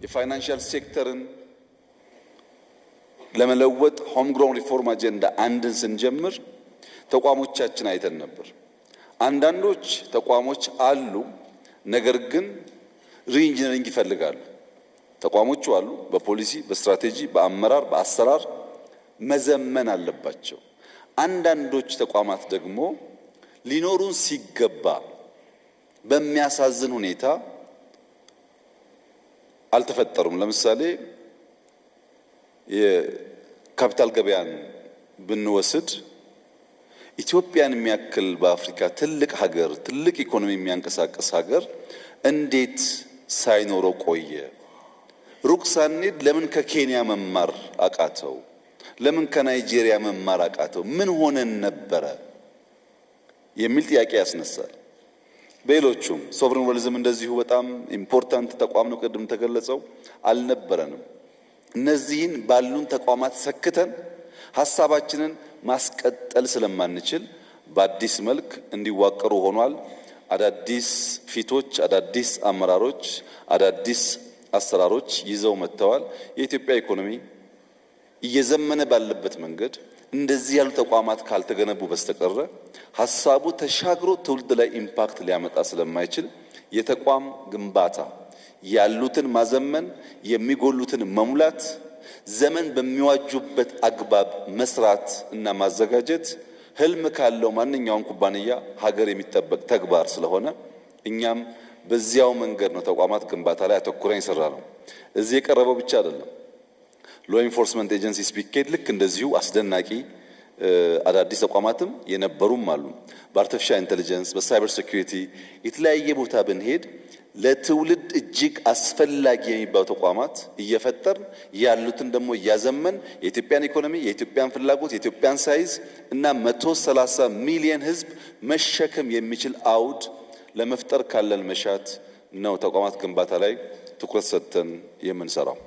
የፋይናንሻል ሴክተርን ለመለወጥ ሆም ግሮውን ሪፎርም አጀንዳ አንድን ስንጀምር ተቋሞቻችን አይተን ነበር። አንዳንዶች ተቋሞች አሉ፣ ነገር ግን ሪኢንጂነሪንግ ይፈልጋሉ። ተቋሞቹ አሉ፣ በፖሊሲ በስትራቴጂ በአመራር በአሰራር መዘመን አለባቸው። አንዳንዶች ተቋማት ደግሞ ሊኖሩን ሲገባ በሚያሳዝን ሁኔታ አልተፈጠሩም። ለምሳሌ የካፒታል ገበያን ብንወስድ ኢትዮጵያን የሚያክል በአፍሪካ ትልቅ ሀገር ትልቅ ኢኮኖሚ የሚያንቀሳቅስ ሀገር እንዴት ሳይኖረው ቆየ? ሩቅ ሳንሄድ ለምን ከኬንያ መማር አቃተው? ለምን ከናይጄሪያ መማር አቃተው? ምን ሆነን ነበረ የሚል ጥያቄ ያስነሳል። በሌሎቹም ሶቨሬን ዌልዝም እንደዚሁ በጣም ኢምፖርታንት ተቋም ነው። ቅድም ተገለጸው አልነበረንም። እነዚህን ባሉን ተቋማት ሰክተን ሐሳባችንን ማስቀጠል ስለማንችል በአዲስ መልክ እንዲዋቀሩ ሆኗል። አዳዲስ ፊቶች፣ አዳዲስ አመራሮች፣ አዳዲስ አሰራሮች ይዘው መጥተዋል። የኢትዮጵያ ኢኮኖሚ እየዘመነ ባለበት መንገድ እንደዚህ ያሉ ተቋማት ካልተገነቡ በስተቀር ሐሳቡ ተሻግሮ ትውልድ ላይ ኢምፓክት ሊያመጣ ስለማይችል የተቋም ግንባታ ያሉትን ማዘመን፣ የሚጎሉትን መሙላት፣ ዘመን በሚዋጁበት አግባብ መስራት እና ማዘጋጀት ህልም ካለው ማንኛውም ኩባንያ ሀገር የሚጠበቅ ተግባር ስለሆነ እኛም በዚያው መንገድ ነው ተቋማት ግንባታ ላይ አተኩረን የሰራ ነው። እዚህ የቀረበው ብቻ አይደለም። ሎ ኢንፎርስመንት ኤጀንሲስ ቢኬድ ልክ እንደዚሁ አስደናቂ አዳዲስ ተቋማትም የነበሩም አሉ። በአርቲፊሻል ኢንተለጀንስ፣ በሳይበር ሴኩሪቲ የተለያየ ቦታ ብንሄድ ለትውልድ እጅግ አስፈላጊ የሚባሉ ተቋማት እየፈጠርን ያሉትን ደግሞ እያዘመን የኢትዮጵያን ኢኮኖሚ፣ የኢትዮጵያን ፍላጎት፣ የኢትዮጵያን ሳይዝ እና 130 ሚሊዮን ህዝብ መሸከም የሚችል አውድ ለመፍጠር ካለን መሻት ነው ተቋማት ግንባታ ላይ ትኩረት ሰጥተን የምንሰራው።